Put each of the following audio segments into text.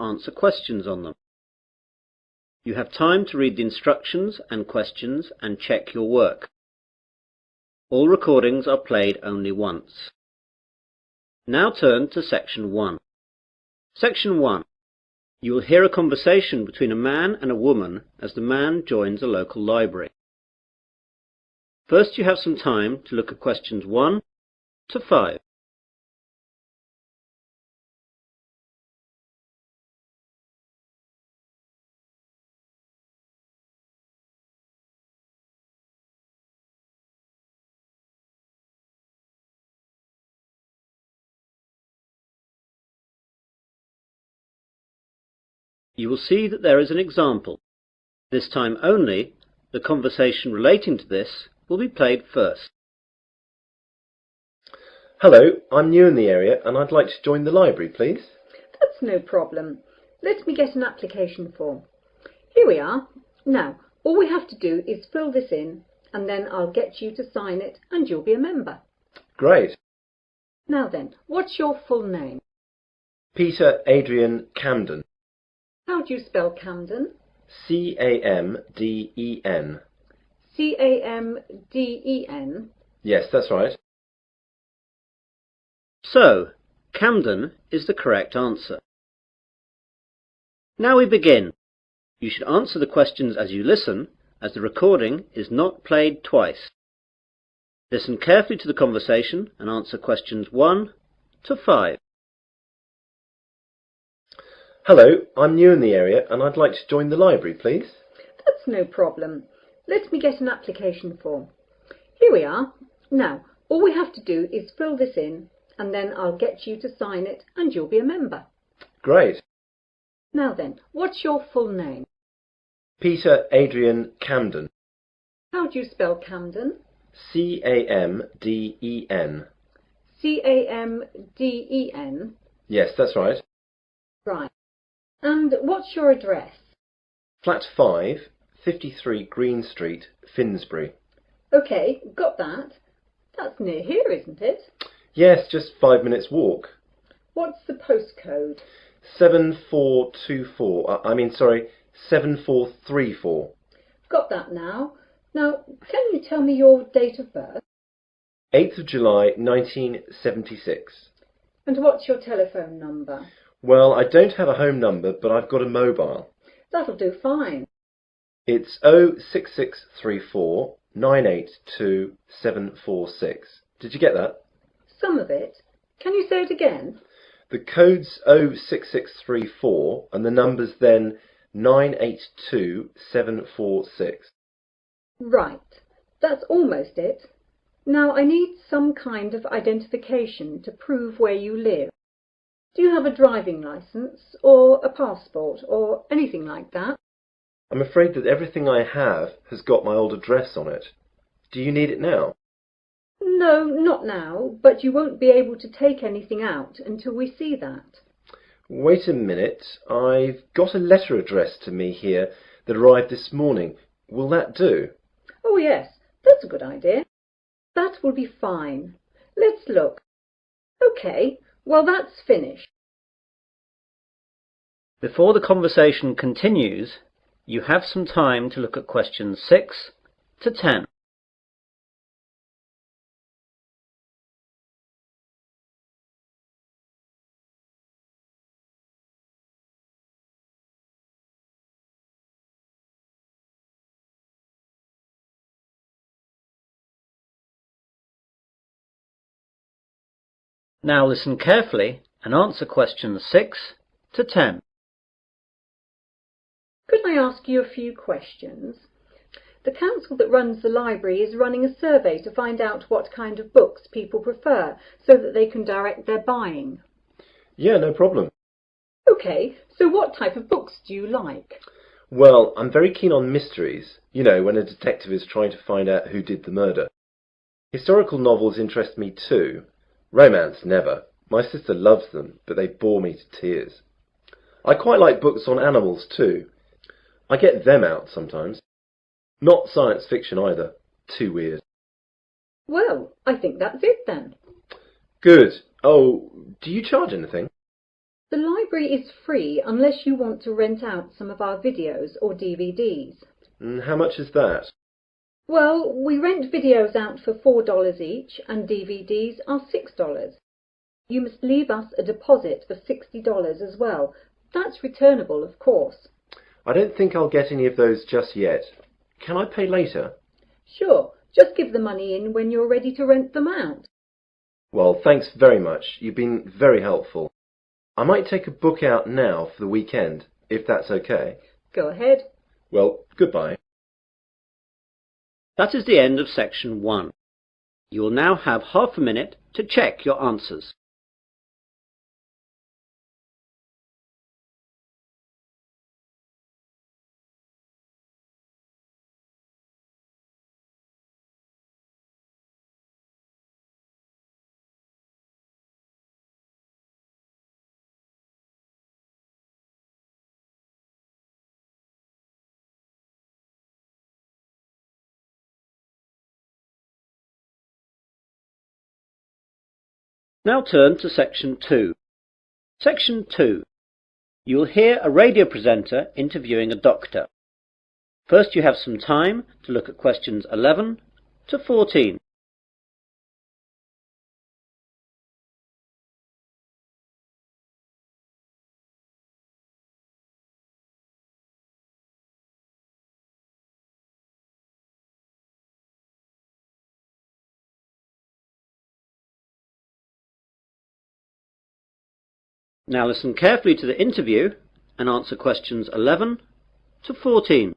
answer questions on them. You have time to read the instructions and questions and check your work. All recordings are played only once. Now turn to Section 1. Section 1. You will hear a conversation between a man and a woman as the man joins a local library. First, you have some time to look at questions 1 to 5. You will see that there is an example. This time only, the conversation relating to this will be played first. Hello, I'm new in the area and I'd like to join the library, please. That's no problem. Let me get an application form. Here we are. Now, all we have to do is fill this in and then I'll get you to sign it and you'll be a member. Great. Now then, what's your full name? Peter Adrian Camden. How do you spell Camden? C-A-M-D-E-N. C-A-M-D-E-N? Yes, that's right. So, Camden is the correct answer. Now we begin. You should answer the questions as you listen, as the recording is not played twice. Listen carefully to the conversation and answer questions 1 to 5. Hello, I'm new in the area and I'd like to join the library, please. That's no problem. Let me get an application form. Here we are. Now, all we have to do is fill this in and then I'll get you to sign it and you'll be a member. Great. Now then, what's your full name? Peter Adrian Camden. How do you spell Camden? C-A-M-D-E-N. C-A-M-D-E-N? Yes, that's right. Right. And what's your address? Flat 5, 53 Green Street, Finsbury. OK, got that. That's near here, isn't it? Yes, just 5 minutes walk. What's the postcode? 7434. Got that now. Now, can you tell me your date of birth? 8th of July 1976. And what's your telephone number? Well, I don't have a home number, but I've got a mobile. That'll do fine. It's 06634 982 746. Did you get that? Some of it. Can you say it again? The code's 06634 and the number's then 982 746. Right. That's almost it. Now I need some kind of identification to prove where you live. Do you have a driving licence or a passport or anything like that? I'm afraid that everything I have has got my old address on it. Do you need it now? No, not now, but you won't be able to take anything out until we see that. Wait a minute. I've got a letter addressed to me here that arrived this morning. Will that do? Oh yes, that's a good idea. That will be fine. Let's look. OK, well that's finished. Before the conversation continues, you have some time to look at questions 6 to 10. Now listen carefully and answer questions 6 to 10. Could I ask you a few questions? The council that runs the library is running a survey to find out what kind of books people prefer so that they can direct their buying. Yeah, no problem. OK, so what type of books do you like? Well, I'm very keen on mysteries. You know, when a detective is trying to find out who did the murder. Historical novels interest me too. Romance, never. My sister loves them, but they bore me to tears. I quite like books on animals too. I get them out sometimes. Not science fiction either. Too weird. Well, I think that's it then. Good. Oh, do you charge anything? The library is free unless you want to rent out some of our videos or DVDs. And how much is that? Well, we rent videos out for $4 each and DVDs are $6. You must leave us a deposit of $60 as well. That's returnable, of course. I don't think I'll get any of those just yet. Can I pay later? Sure, just give the money in when you're ready to rent them out. Well, thanks very much. You've been very helpful. I might take a book out now for the weekend, if that's okay. Go ahead. Well, goodbye. That is the end of section 1. You will now have half a minute to check your answers. Now turn to section 2. Section 2. You will hear a radio presenter interviewing a doctor. First you have some time to look at questions 11 to 14. Now listen carefully to the interview and answer questions 11 to 14.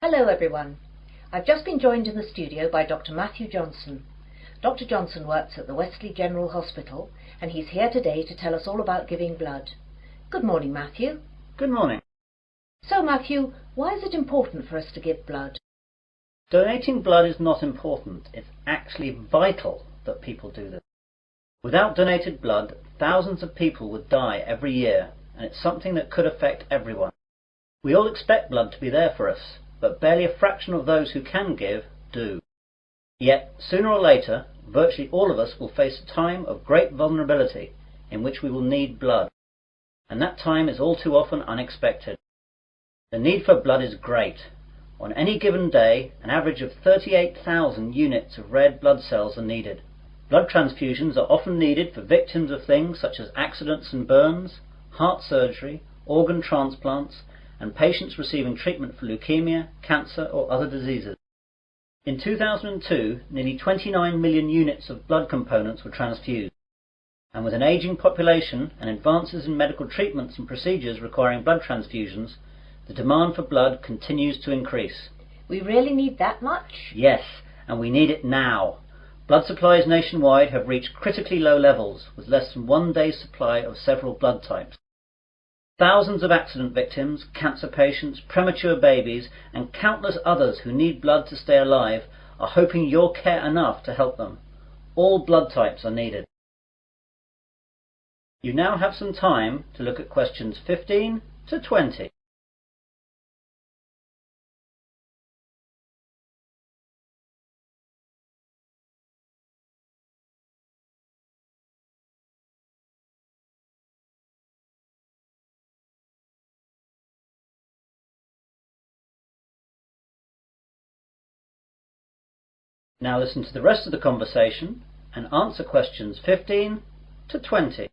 Hello everyone. I've just been joined in the studio by Dr. Matthew Johnson. Dr. Johnson works at the Wesley General Hospital and he's here today to tell us all about giving blood. Good morning, Matthew. Good morning. So Matthew, why is it important for us to give blood? Donating blood is not important. It's actually vital that people do this. Without donated blood, thousands of people would die every year, and it's something that could affect everyone. We all expect blood to be there for us, but barely a fraction of those who can give do. Yet, sooner or later, virtually all of us will face a time of great vulnerability in which we will need blood, and that time is all too often unexpected. The need for blood is great. On any given day, an average of 38,000 units of red blood cells are needed. Blood transfusions are often needed for victims of things such as accidents and burns, heart surgery, organ transplants, and patients receiving treatment for leukemia, cancer or other diseases. In 2002, nearly 29 million units of blood components were transfused, and with an aging population and advances in medical treatments and procedures requiring blood transfusions, the demand for blood continues to increase. We really need that much? Yes, and we need it now. Blood supplies nationwide have reached critically low levels, with less than 1 day's supply of several blood types. Thousands of accident victims, cancer patients, premature babies, and countless others who need blood to stay alive are hoping you'll care enough to help them. All blood types are needed. You now have some time to look at questions 15 to 20. Now listen to the rest of the conversation and answer questions 15 to 20.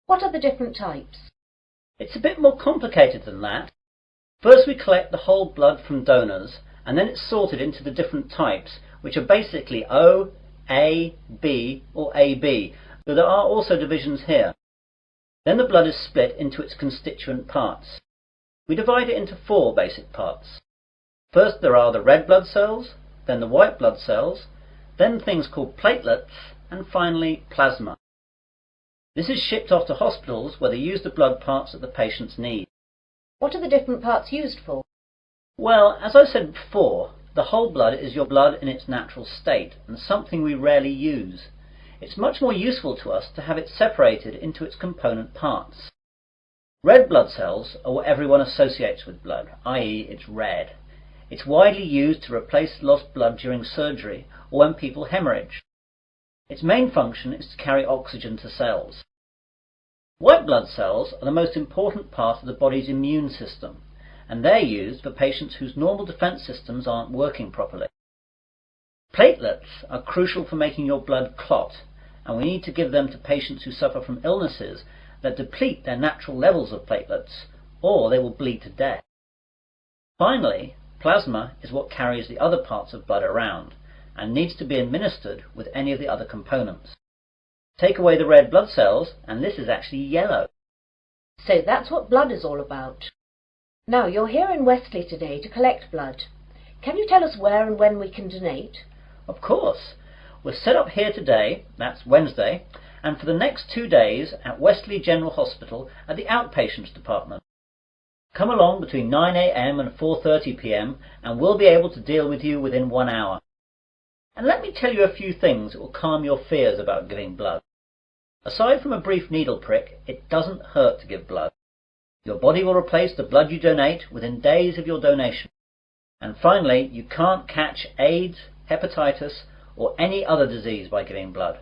What are the different types? It's a bit more complicated than that. First we collect the whole blood from donors, and then it's sorted into the different types, which are basically O, A, B or AB, though there are also divisions here. Then the blood is split into its constituent parts. We divide it into 4 basic parts. First there are the red blood cells, then the white blood cells, then things called platelets, and finally plasma. This is shipped off to hospitals where they use the blood parts that the patients need. What are the different parts used for? Well, as I said before, the whole blood is your blood in its natural state, and something we rarely use. It's much more useful to us to have it separated into its component parts. Red blood cells are what everyone associates with blood, i.e. it's red. It's widely used to replace lost blood during surgery or when people hemorrhage. Its main function is to carry oxygen to cells. White blood cells are the most important part of the body's immune system, and they're used for patients whose normal defense systems aren't working properly. Platelets are crucial for making your blood clot, and we need to give them to patients who suffer from illnesses that deplete their natural levels of platelets, or they will bleed to death. Finally, plasma is what carries the other parts of blood around, and needs to be administered with any of the other components. Take away the red blood cells, and this is actually yellow. So that's what blood is all about. Now, you're here in Wesley today to collect blood. Can you tell us where and when we can donate? Of course. We're set up here today, that's Wednesday, and for the next 2 days at Wesley General Hospital at the outpatients department. Come along between 9 a.m. and 4:30 p.m. and we'll be able to deal with you within 1 hour. And let me tell you a few things that will calm your fears about giving blood. Aside from a brief needle prick, it doesn't hurt to give blood. Your body will replace the blood you donate within days of your donation. And finally, you can't catch AIDS, hepatitis, or any other disease by giving blood.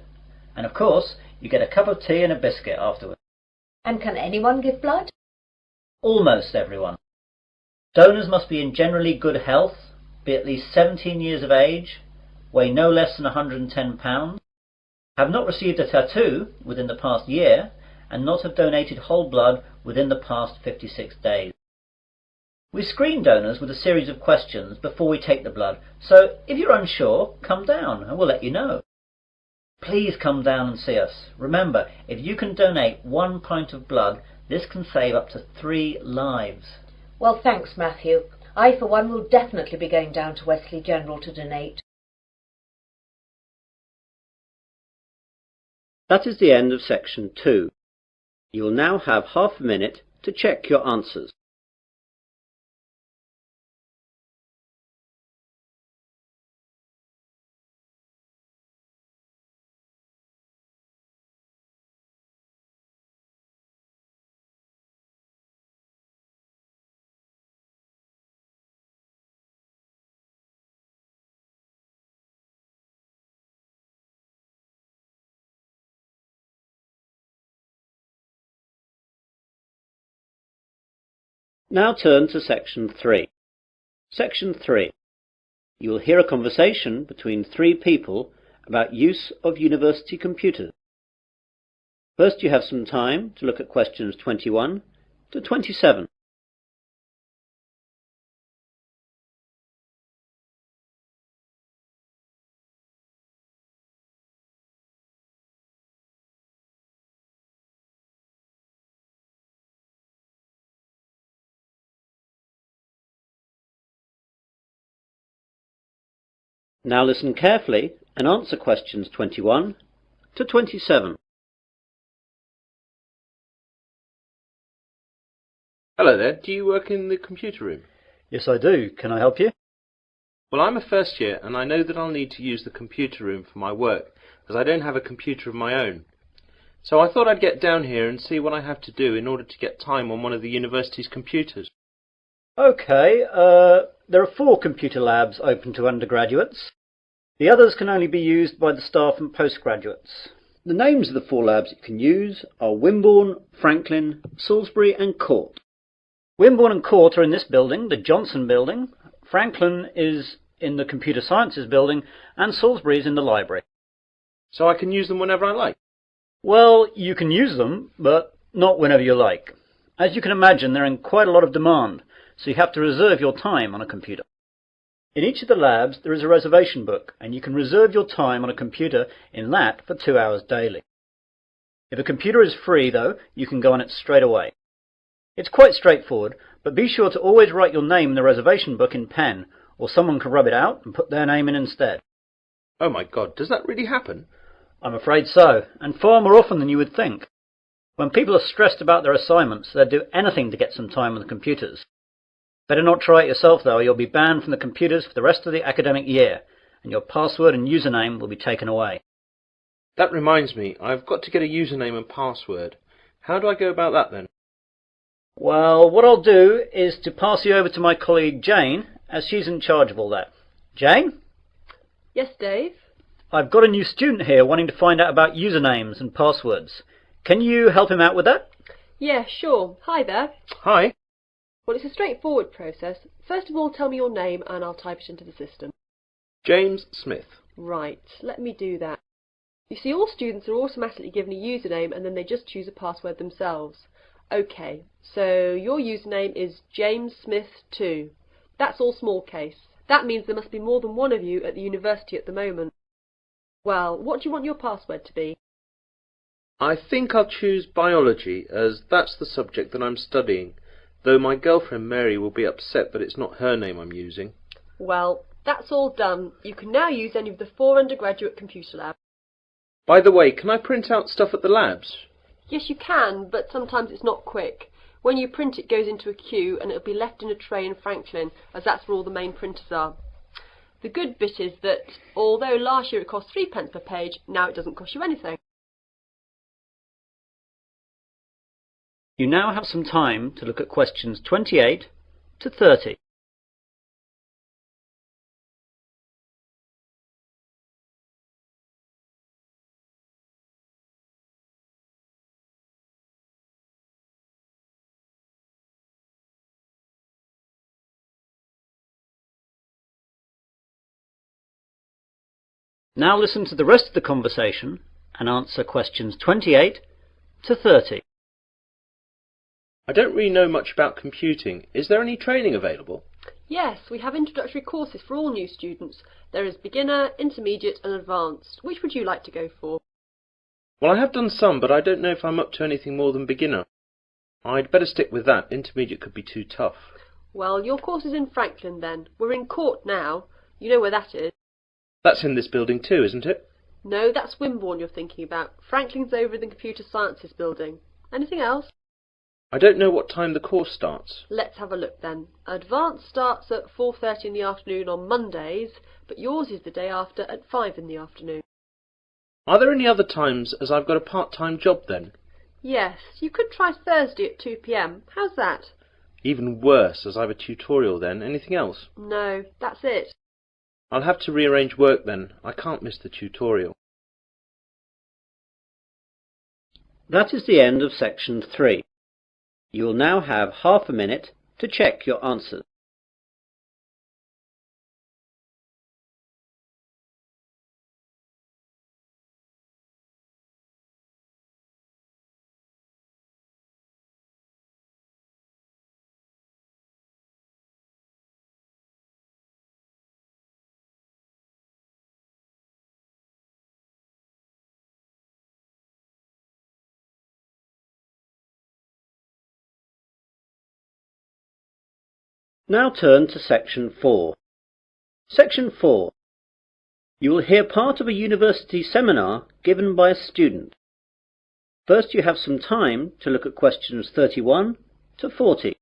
And of course, you get a cup of tea and a biscuit afterwards. And can anyone give blood? Almost everyone. Donors must be in generally good health, be at least 17 years of age, weigh no less than 110 pounds, have not received a tattoo within the past year, and not have donated whole blood within the past 56 days. We screen donors with a series of questions before we take the blood, so if you're unsure, come down and we'll let you know. Please come down and see us. Remember, if you can donate 1 pint of blood, this can save up to 3 lives. Well, thanks, Matthew. I, for one, will definitely be going down to Wesley General to donate. That is the end of section 2. You will now have half a minute to check your answers. Now turn to section 3. Section 3. You will hear a conversation between 3 people about use of university computers. First, you have some time to look at questions 21 to 27. Now listen carefully and answer questions 21 to 27. Hello there, do you work in the computer room? Yes, I do. Can I help you? Well, I'm a first year and I know that I'll need to use the computer room for my work, as I don't have a computer of my own. So I thought I'd get down here and see what I have to do in order to get time on one of the university's computers. Okay, there are 4 computer labs open to undergraduates. The others can only be used by the staff and postgraduates. The names of the 4 labs you can use are Wimborne, Franklin, Salisbury and Court. Wimborne and Court are in this building, the Johnson building. Franklin is in the Computer Sciences building and Salisbury is in the library. So I can use them whenever I like? Well, you can use them, but not whenever you like. As you can imagine, they're in quite a lot of demand, so you have to reserve your time on a computer. In each of the labs there is a reservation book, and you can reserve your time on a computer in that for 2 hours daily. If a computer is free, though, you can go on it straight away. It's quite straightforward, but be sure to always write your name in the reservation book in pen, or someone can rub it out and put their name in instead. Oh my God, does that really happen? I'm afraid so, and far more often than you would think. When people are stressed about their assignments, they'll do anything to get some time on the computers. Better not try it yourself, though, or you'll be banned from the computers for the rest of the academic year, and your password and username will be taken away. That reminds me, I've got to get a username and password. How do I go about that then? Well, what I'll do is to pass you over to my colleague Jane, as she's in charge of all that. Jane? Yes, Dave? I've got a new student here wanting to find out about usernames and passwords. Can you help him out with that? Yeah, sure. Hi there. Hi. Well, it's a straightforward process. First of all, tell me your name and I'll type it into the system. James Smith. Right, let me do that. You see, all students are automatically given a username and then they just choose a password themselves. OK, so your username is James Smith 2. That's all small case. That means there must be more than one of you at the university at the moment. Well, what do you want your password to be? I think I'll choose biology, as that's the subject that I'm studying, though my girlfriend Mary will be upset that it's not her name I'm using. Well, that's all done. You can now use any of the 4 undergraduate computer labs. By the way, can I print out stuff at the labs? Yes, you can, but sometimes it's not quick. When you print, it goes into a queue and it'll be left in a tray in Franklin, as that's where all the main printers are. The good bit is that, although last year it cost 3p per page, now it doesn't cost you anything. You now have some time to look at questions 28 to 30. Now listen to the rest of the conversation and answer questions 28 to 30. I don't really know much about computing. Is there any training available? Yes, we have introductory courses for all new students. There is beginner, intermediate and advanced. Which would you like to go for? Well, I have done some, but I don't know if I'm up to anything more than beginner. I'd better stick with that. Intermediate could be too tough. Well, your course is in Franklin then. We're in Court now. You know where that is. That's in this building too, isn't it? No, that's Wimborne you're thinking about. Franklin's over in the Computer Sciences building. Anything else? I don't know what time the course starts. Let's have a look then. Advanced starts at 4:30 in the afternoon on Mondays, but yours is the day after at 5 in the afternoon. Are there any other times, as I've got a part-time job then? Yes, you could try Thursday at 2 p.m. How's that? Even worse, as I've a tutorial then. Anything else? No, that's it. I'll have to rearrange work then. I can't miss the tutorial. That is the end of section 3. You will now have half a minute to check your answers. Now turn to section 4. Section 4. You will hear part of a university seminar given by a student. First, you have some time to look at questions 31 to 40.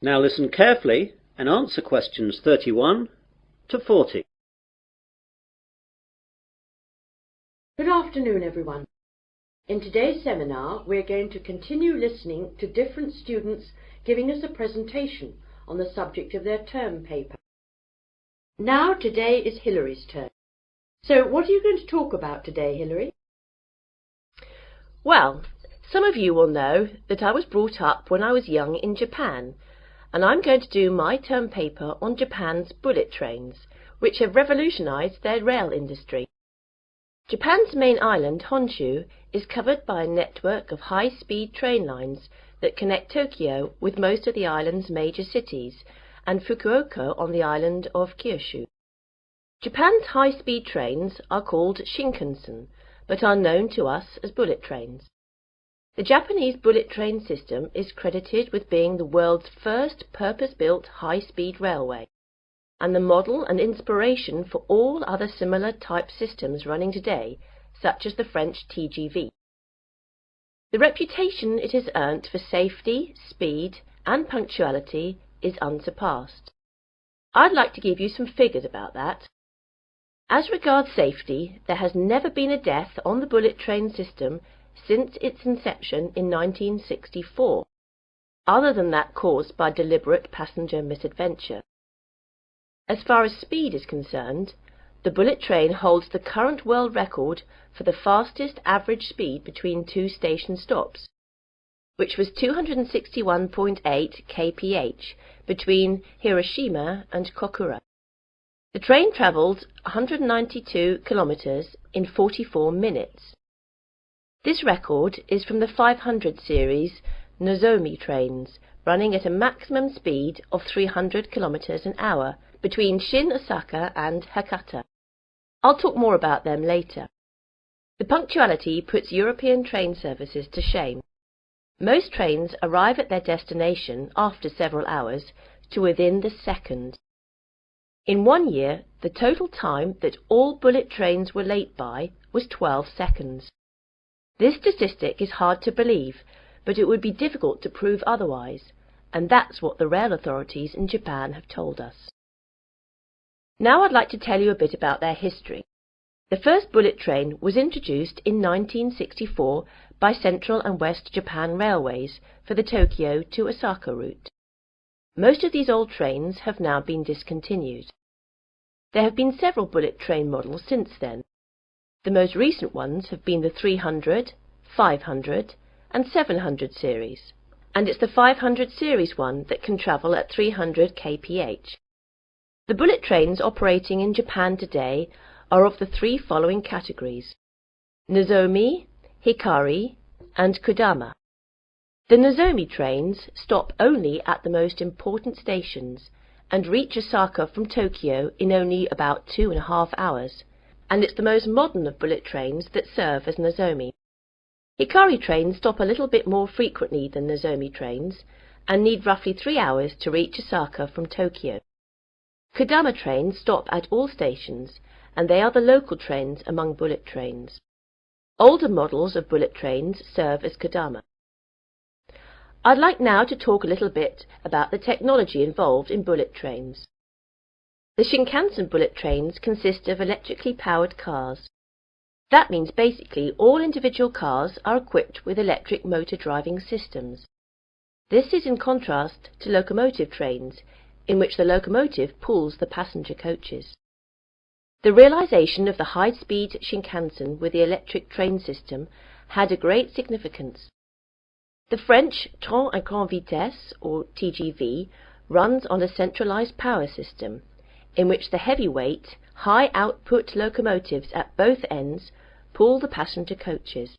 Now listen carefully and answer questions 31 to 40. Good afternoon, everyone. In today's seminar, we're going to continue listening to different students giving us a presentation on the subject of their term paper. Now, today is Hillary's turn. So, what are you going to talk about today, Hillary? Well, some of you will know that I was brought up when I was young in Japan, and I'm going to do my term paper on Japan's bullet trains, which have revolutionized their rail industry. Japan's main island, Honshu, is covered by a network of high-speed train lines that connect Tokyo with most of the island's major cities and Fukuoka on the island of Kyushu. Japan's high-speed trains are called Shinkansen, but are known to us as bullet trains. The Japanese bullet train system is credited with being the world's first purpose-built high-speed railway, and the model and inspiration for all other similar type systems running today, such as the French TGV. The reputation it has earned for safety, speed, and punctuality is unsurpassed. I'd like to give you some figures about that. As regards safety, there has never been a death on the bullet train system since its inception in 1964, other than that caused by deliberate passenger misadventure. As far as speed is concerned, the bullet train holds the current world record for the fastest average speed between two station stops, which was 261.8 kph between Hiroshima and Kokura. The train travelled 192 kilometres in 44 minutes. This record is from the 500 series Nozomi trains, running at a maximum speed of 300 kilometres an hour between Shin Osaka and Hakata. I'll talk more about them later. The punctuality puts European train services to shame. Most trains arrive at their destination after several hours to within the second. In 1 year, the total time that all bullet trains were late by was 12 seconds. This statistic is hard to believe, but it would be difficult to prove otherwise, and that's what the rail authorities in Japan have told us. Now I'd like to tell you a bit about their history. The first bullet train was introduced in 1964 by Central and West Japan Railways for the Tokyo to Osaka route. Most of these old trains have now been discontinued. There have been several bullet train models since then. The most recent ones have been the 300, 500 and 700 series, and it's the 500 series one that can travel at 300 kph. The bullet trains operating in Japan today are of the three following categories: Nozomi, Hikari and Kodama. The Nozomi trains stop only at the most important stations and reach Osaka from Tokyo in only about 2.5 hours, and it's the most modern of bullet trains that serve as Nozomi. Hikari trains stop a little bit more frequently than Nozomi trains and need roughly 3 hours to reach Osaka from Tokyo. Kodama trains stop at all stations, and they are the local trains among bullet trains. Older models of bullet trains serve as Kodama. I'd like now to talk a little bit about the technology involved in bullet trains. The Shinkansen bullet trains consist of electrically powered cars. That means basically all individual cars are equipped with electric motor driving systems. This is in contrast to locomotive trains, in which the locomotive pulls the passenger coaches. The realization of the high-speed Shinkansen with the electric train system had a great significance. The French train à grande vitesse, or TGV, runs on a centralized power system, in which the heavyweight, high-output locomotives at both ends pull the passenger coaches.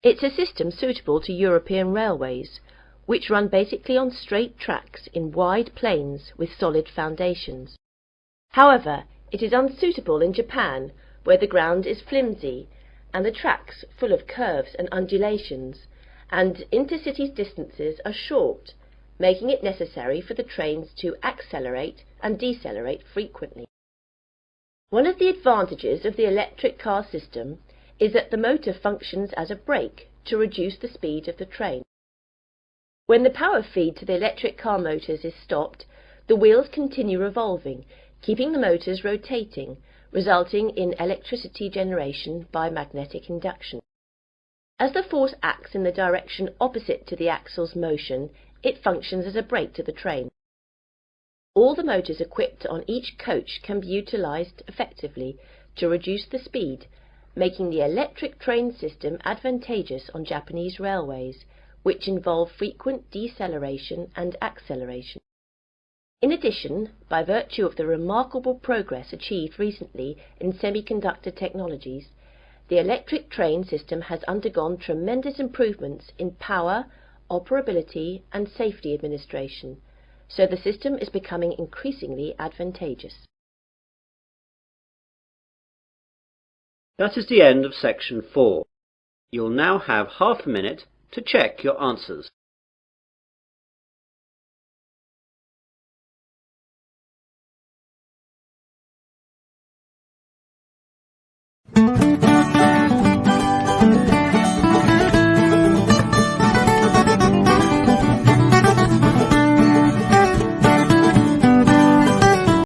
It's a system suitable to European railways, which run basically on straight tracks in wide plains with solid foundations. However, it is unsuitable in Japan, where the ground is flimsy and the tracks full of curves and undulations, and intercity distances are short, making it necessary for the trains to accelerate and decelerate frequently. One of the advantages of the electric car system is that the motor functions as a brake to reduce the speed of the train. When the power feed to the electric car motors is stopped, the wheels continue revolving, keeping the motors rotating, resulting in electricity generation by magnetic induction. As the force acts in the direction opposite to the axle's motion, it functions as a brake to the train. All the motors equipped on each coach can be utilized effectively to reduce the speed, making the electric train system advantageous on Japanese railways, which involve frequent deceleration and acceleration. In addition, by virtue of the remarkable progress achieved recently in semiconductor technologies, the electric train system has undergone tremendous improvements in power, operability and safety administration, so the system is becoming increasingly advantageous. That is the end of section 4. You'll now have half a minute to check your answers.